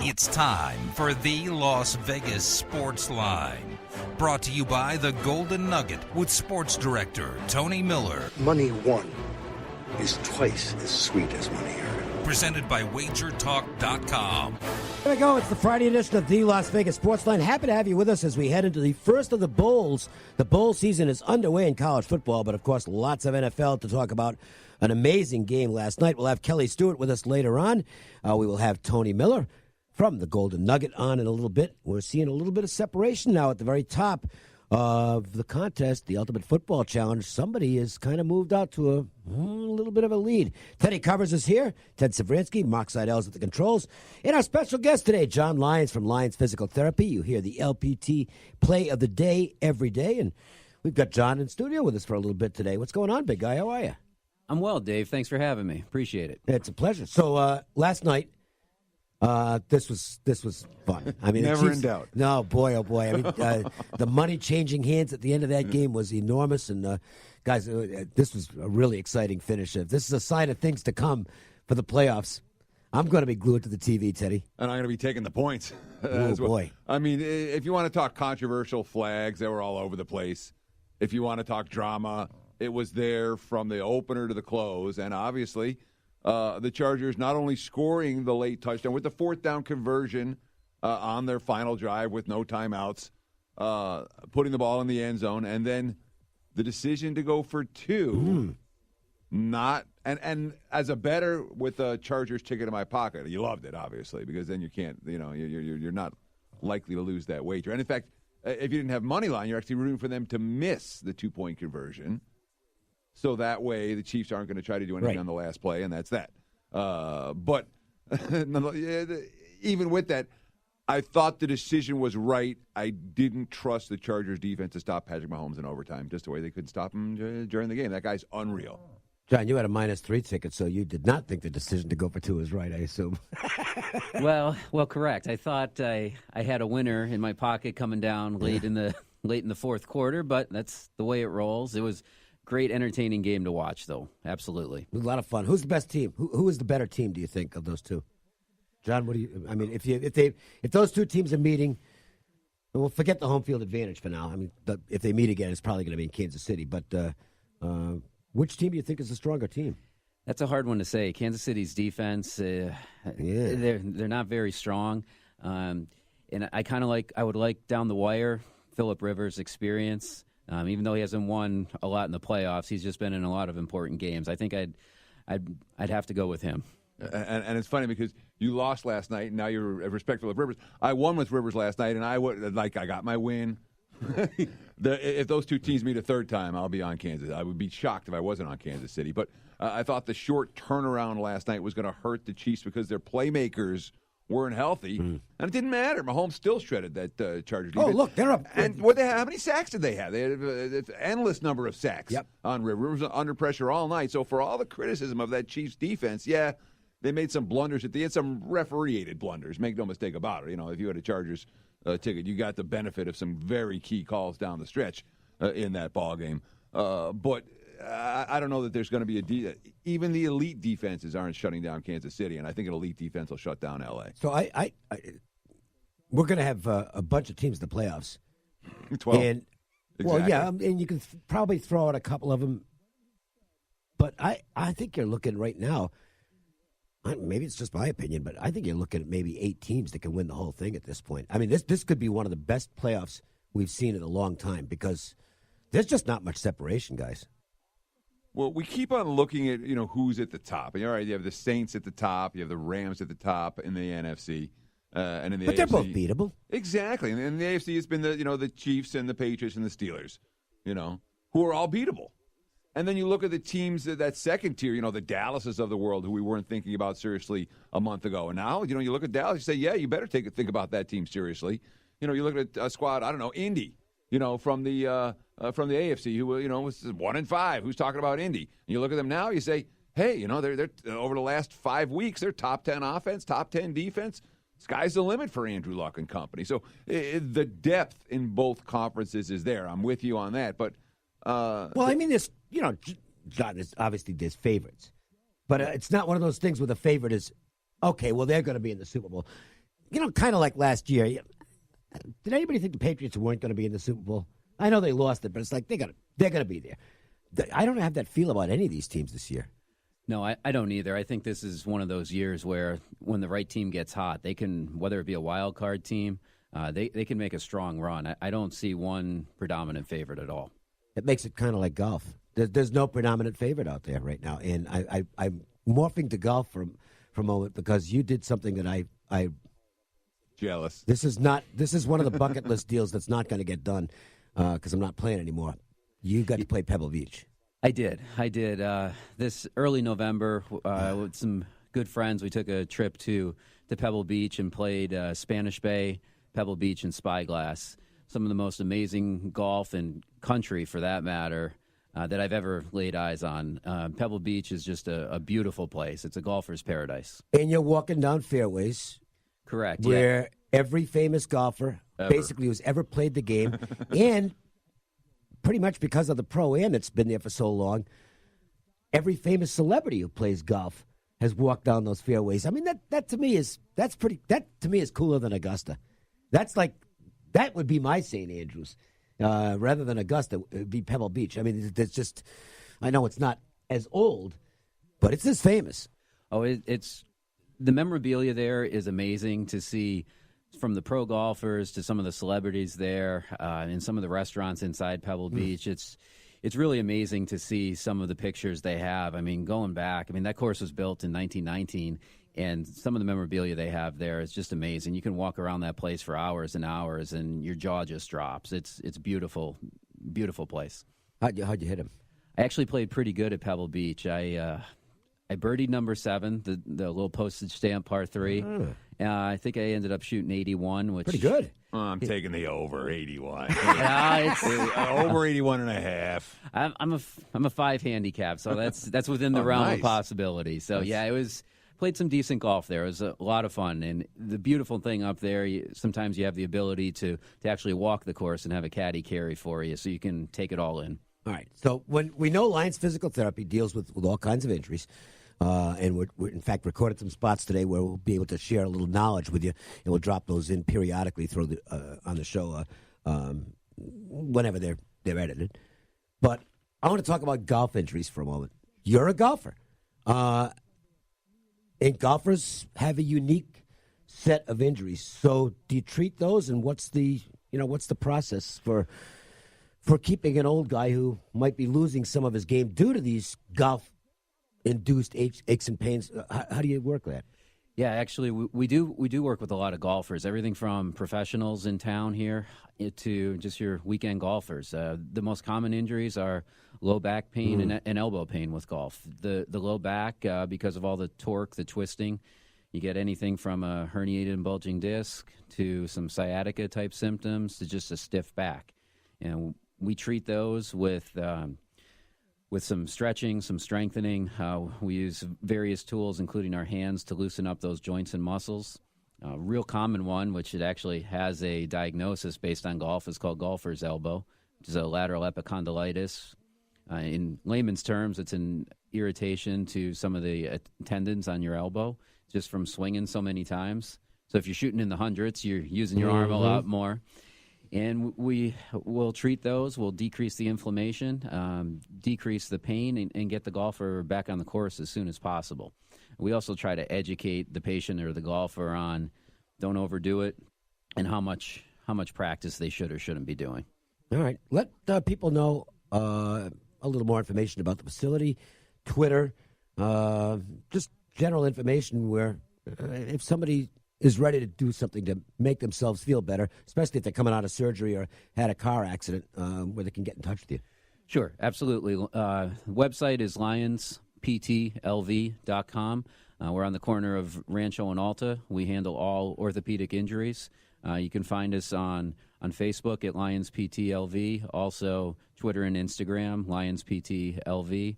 It's time for the Las Vegas Sportsline. Brought to you by the Golden Nugget with sports director Tony Miller. Money won is twice as sweet as money earned. Presented by WagerTalk.com. Here we go. It's the Friday edition of the Las Vegas Sportsline. Happy to have you with us as we head into the first of the bowls. The bowl season is underway in college football, but of course lots of NFL to talk about. An amazing game last night. We'll have Kelly Stewart with us later on. We will have Tony Miller from the Golden Nugget on in a little bit. We're seeing a little bit of separation now at the very top of the contest, the Ultimate Football Challenge. Somebody has kind of moved out to a little bit of a lead. Teddy Covers is here. Ted Savransky, Mark Seidel's at the controls. And our special guest today, John Lyons from Lyons Physical Therapy. You hear the LPT play of the day every day. And we've got John in studio with us for a little bit today. What's going on, big guy? How are you? I'm well, Dave. Thanks for having me. Appreciate it. It's a pleasure. So last night, this was fun. I mean, never in doubt. No, boy, oh boy. I mean, the money changing hands at the end of that game was enormous. And guys, this was a really exciting finish. This is a sign of things to come for the playoffs. I'm going to be glued to the TV, Teddy. And I'm going to be taking the points. Oh, boy. I mean, if you want to talk controversial flags, they were all over the place. If you want to talk drama, it was there from the opener to the close. And obviously, the Chargers not only scoring the late touchdown with the fourth down conversion on their final drive with no timeouts, putting the ball in the end zone, and then the decision to go for two. Not and as a bettor with a Chargers ticket in my pocket, you loved it obviously, because then you can't, you're not likely to lose that wager. And in fact, if you didn't have money line, you're actually rooting for them to miss the 2-point conversion. So that way the Chiefs aren't going to try to do anything on the last play, and that's that. But even with that, I thought the decision was right. I didn't trust the Chargers defense to stop Patrick Mahomes in overtime, just the way they couldn't stop him during the game. That guy's unreal. John, you had a -3 ticket, so you did not think the decision to go for two was right, I assume. Well, correct. I thought I had a winner in my pocket coming down late in the fourth quarter, but that's the way it rolls. It was great, entertaining game to watch, though. Absolutely, it was a lot of fun. Who's the best team? Who is the better team? Do you think of those two? John, what do you? I mean, if those two teams are meeting, we'll forget the home field advantage for now. I mean, if they meet again, it's probably going to be in Kansas City. But which team do you think is the stronger team? That's a hard one to say. Kansas City's defense, they're not very strong, and I would like down the wire Phillip Rivers' experience. Even though he hasn't won a lot in the playoffs, he's just been in a lot of important games. I think I'd have to go with him. And it's funny because you lost last night, and now you're respectful of Rivers. I won with Rivers last night, and I got my win. If those two teams meet a third time, I'll be on Kansas. I would be shocked if I wasn't on Kansas City. But I thought the short turnaround last night was going to hurt the Chiefs because their playmakers weren't healthy, and it didn't matter. Mahomes still shredded that Chargers defense. Oh, look, they're up. And how many sacks did they have? They had an endless number of sacks on Rivers. Rivers was under pressure all night. So for all the criticism of that Chiefs defense, they made some blunders at the end, some referee-aided blunders. Make no mistake about it. If you had a Chargers ticket, you got the benefit of some very key calls down the stretch in that ball game. But I don't know that there's going to be even the elite defenses aren't shutting down Kansas City, and I think an elite defense will shut down L.A. So we're going to have a bunch of teams in the playoffs. 12. And, exactly. Well, yeah, and you can probably throw out a couple of them. But I think you're looking right now, maybe it's just my opinion, but I think you're looking at maybe 8 teams that can win the whole thing at this point. I mean, this could be one of the best playoffs we've seen in a long time because there's just not much separation, guys. Well, we keep on looking at, who's at the top. And, all right, you have the Saints at the top. You have the Rams at the top in the NFC. And in the AFC. But they're both beatable. Exactly. And in the AFC, it's been the Chiefs and the Patriots and the Steelers, who are all beatable. And then you look at the teams that second tier, the Dallases of the world, who we weren't thinking about seriously a month ago. And now, you look at Dallas, you say, yeah, you better think about that team seriously. You look at a squad, I don't know, Indy, from the AFC, who was 1-5. Who's talking about Indy? And you look at them now, you say, hey, they're over the last 5 weeks, they're top 10 offense, top 10 defense. Sky's the limit for Andrew Luck and company. So the depth in both conferences is there. I'm with you on that, but. I mean, there's, obviously there's favorites, but it's not one of those things where the favorite is, okay, well, they're going to be in the Super Bowl. kind of like last year. Did anybody think the Patriots weren't going to be in the Super Bowl? I know they lost it, but it's like they're going to be there. I don't have that feel about any of these teams this year. No, I don't either. I think this is one of those years where when the right team gets hot, they can, whether it be a wild card team, they can make a strong run. I don't see one predominant favorite at all. It makes it kind of like golf. There's no predominant favorite out there right now, and I'm morphing to golf for a moment because you did something that I jealous. This is one of the bucket list deals that's not going to get done because I'm not playing anymore. You got to play Pebble Beach. I did. This early November with some good friends, we took a trip to Pebble Beach and played Spanish Bay, Pebble Beach, and Spyglass. Some of the most amazing golf and country, for that matter, that I've ever laid eyes on. Pebble Beach is just a beautiful place. It's a golfer's paradise. And you're walking down fairways. Correct. Where every famous golfer basically who's ever played the game, and pretty much because of the Pro-Am that's been there for so long, every famous celebrity who plays golf has walked down those fairways. I mean, that to me is cooler than Augusta. That would be my St. Andrews. Rather than Augusta, it would be Pebble Beach. I mean, there's just, I know it's not as old, but it's as famous. Oh, it's the memorabilia there is amazing to see, from the pro golfers to some of the celebrities there, and some of the restaurants inside Pebble Beach. It's really amazing to see some of the pictures they have. I mean, going back, that course was built in 1919, and some of the memorabilia they have there is just amazing. You can walk around that place for hours and hours, and your jaw just drops. It's beautiful, beautiful place. How'd you hit him? I actually played pretty good at Pebble Beach. I birdied number 7, the little postage stamp par 3. I think I ended up shooting 81, which pretty good. I'm taking the over 81. Over 81 and a half. I'm a 5 handicap, so that's within the realm of possibility. So played some decent golf there. It was a lot of fun, and the beautiful thing up there, sometimes you have the ability to actually walk the course and have a caddy carry for you, so you can take it all in. All right. So when we know Lions Physical Therapy deals with all kinds of injuries. And we're in fact recorded some spots today where we'll be able to share a little knowledge with you, and we'll drop those in periodically through on the show whenever they're edited. But I want to talk about golf injuries for a moment. You're a golfer, and golfers have a unique set of injuries. So do you treat those, and what's the process for keeping an old guy who might be losing some of his game due to these golf-induced aches and pains? How do you work that? Yeah, actually, we do work with a lot of golfers. Everything from professionals in town here to just your weekend golfers. The most common injuries are low back pain and elbow pain with golf. The low back, because of all the torque, the twisting, you get anything from a herniated and bulging disc to some sciatica type symptoms to just a stiff back. And we treat those with some stretching, some strengthening. We use various tools, including our hands, to loosen up those joints and muscles. A real common one, which it actually has a diagnosis based on golf, is called golfer's elbow, which is a lateral epicondylitis. In layman's terms, it's an irritation to some of the tendons on your elbow just from swinging so many times. So if you're shooting in the hundreds, you're using your arm a lot more. And we will treat those. We'll decrease the inflammation, decrease the pain, and get the golfer back on the course as soon as possible. We also try to educate the patient or the golfer on don't overdo it and how much practice they should or shouldn't be doing. All right. Let people know a little more information about the facility, Twitter, just general information where if somebody is ready to do something to make themselves feel better, especially if they're coming out of surgery or had a car accident, where they can get in touch with you. Sure, absolutely. Website is lionsptlv.com. We're on the corner of Rancho and Alta. We handle all orthopedic injuries. You can find us on Facebook at LionsPTLV, also Twitter and Instagram, LionsPTLV.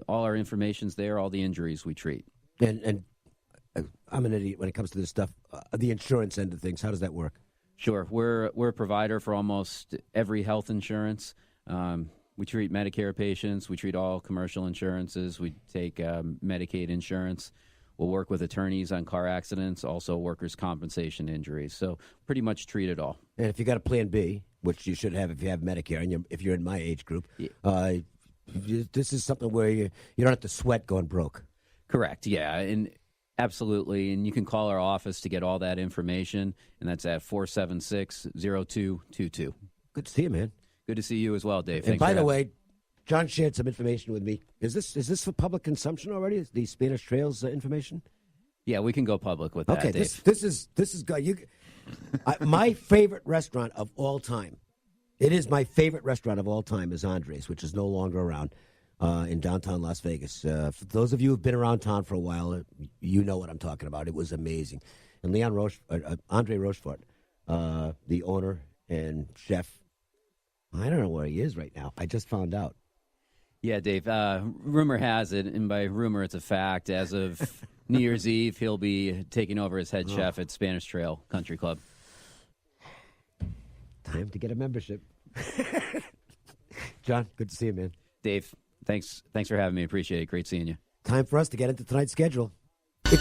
All our information's there, all the injuries we treat. And I'm an idiot when it comes to this stuff. The insurance end of things, how does that work? Sure. We're a provider for almost every health insurance. We treat Medicare patients. We treat all commercial insurances. We take Medicaid insurance. We'll work with attorneys on car accidents, also workers' compensation injuries. So pretty much treat it all. And if you got a Plan B, which you should have if you have Medicare, and if you're in my age group, this is something where you don't have to sweat going broke. Correct, yeah, and absolutely. And you can call our office to get all that information, and that's at 476-0222. Good to see you, man. Good to see you as well, Dave. And Thanks by for the having way, John shared some information with me. Is this for public consumption already? Is the Spanish Trails information? Yeah, we can go public with that, Okay, Dave. this is good. My favorite restaurant of all time. It is my favorite restaurant of all time is Andre's, which is no longer around in downtown Las Vegas. For those of you who've been around town for a while, you know what I'm talking about. It was amazing. And Andre Rochefort, the owner and chef, I don't know where he is right now. I just found out. Yeah, Dave, rumor has it, and by rumor it's a fact, as of New Year's Eve, he'll be taking over as head chef at Spanish Trail Country Club. Time to get a membership. John, good to see you, man. Dave, thanks for having me. Appreciate it. Great seeing you. Time for us to get into tonight's schedule. 1, 2,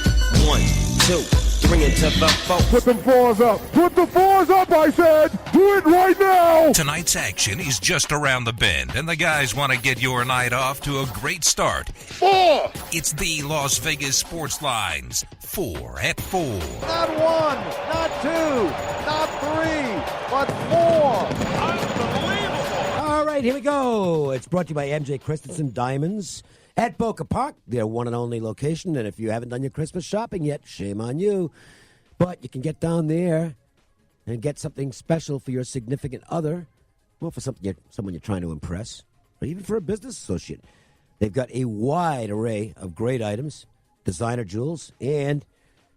3 into the 4. Put the fours up. Put the fours up, I said. Do it right now. Tonight's action is just around the bend, and the guys want to get your night off to a great start. 4. It's the Las Vegas Sportsline's 4 at 4. Not 1, not 2, not 3, but 4. Unbelievable. All right, here we go. It's brought to you by MJ Christensen Diamonds at Boca Park, their one and only location. And if you haven't done your Christmas shopping yet, shame on you. But you can get down there and get something special for your significant other, well, for someone you're trying to impress, or even for a business associate. They've got a wide array of great items, designer jewels, and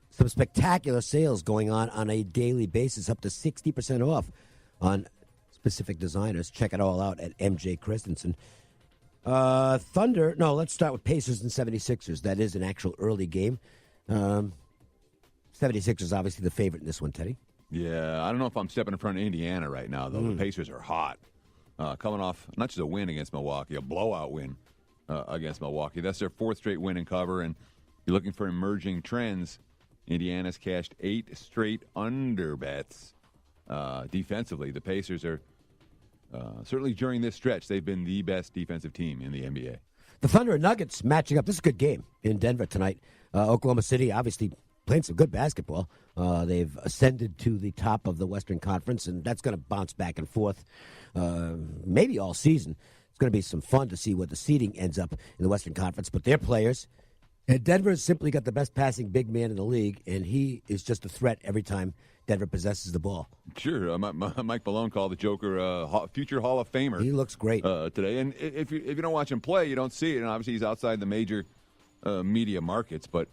some spectacular sales going on a daily basis, up to 60% off on specific designers. Check it all out at MJ Christensen. Let's start with Pacers and 76ers. That is an actual early game. 76ers obviously the favorite in this one, Teddy. Yeah, I don't know if I'm stepping in front of Indiana right now, though. The Pacers are hot. Coming off not just a win against Milwaukee, a blowout win against Milwaukee. That's their fourth straight win and cover, and you're looking for emerging trends. Indiana's cashed 8 straight under bets defensively. The Pacers are certainly during this stretch, they've been the best defensive team in the NBA. The Thunder and Nuggets matching up. This is a good game in Denver tonight. Oklahoma City obviously playing some good basketball. They've ascended to the top of the Western Conference, and that's going to bounce back and forth maybe all season. It's going to be some fun to see what the seeding ends up in the Western Conference. But their players, and Denver's simply got the best passing big man in the league, and he is just a threat every time Denver possesses the ball. Sure. Mike Malone called the Joker future Hall of Famer. He looks great today. And if you don't watch him play, you don't see it. And obviously he's outside the major media markets. But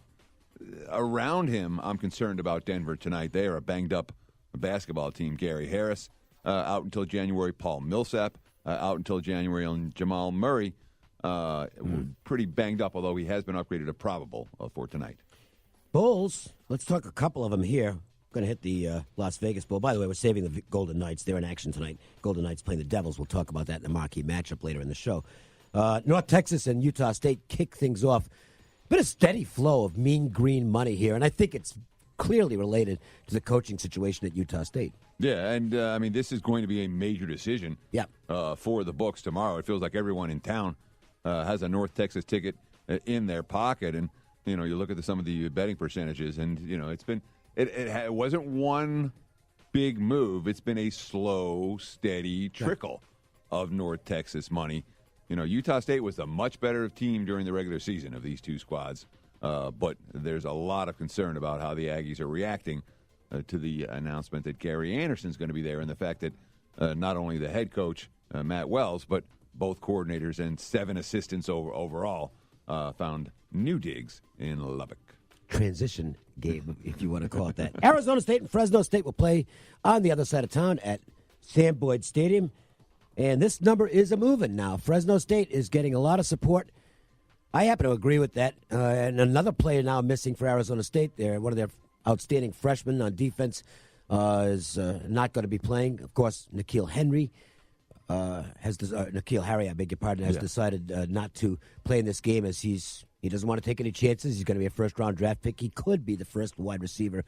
around him, I'm concerned about Denver tonight. They are a banged-up basketball team. Gary Harris out until January. Paul Millsap out until January. And Jamal Murray pretty banged up, although he has been upgraded to probable for tonight. Bulls, let's talk a couple of them here. Going to hit the Las Vegas Bowl. By the way, we're saving the Golden Knights. They're in action tonight. Golden Knights playing the Devils. We'll talk about that in the marquee matchup later in the show. North Texas and Utah State kick things off. Been a steady flow of mean green money here, and I think it's clearly related to the coaching situation at Utah State. Yeah, and this is going to be a major decision for the books tomorrow. It feels like everyone in town has a North Texas ticket in their pocket, and you look at some of the betting percentages, and it's been. It wasn't one big move. It's been a slow, steady trickle of North Texas money. Utah State was a much better team during the regular season of these two squads, but there's a lot of concern about how the Aggies are reacting to the announcement that Gary Anderson's going to be there, and the fact that not only the head coach, Matt Wells, but both coordinators and 7 assistants overall found new digs in Lubbock. Transition game, if you want to call it that. Arizona State and Fresno State will play on the other side of town at Sam Boyd Stadium. And this number is a moving now. Fresno State is getting a lot of support. I happen to agree with that. And another player now missing for Arizona State. One of their outstanding freshmen on defense is not going to be playing. Of course, N'Keal Harry, has decided not to play in this game as he's He doesn't want to take any chances. He's going to be a first-round draft pick. He could be the first wide receiver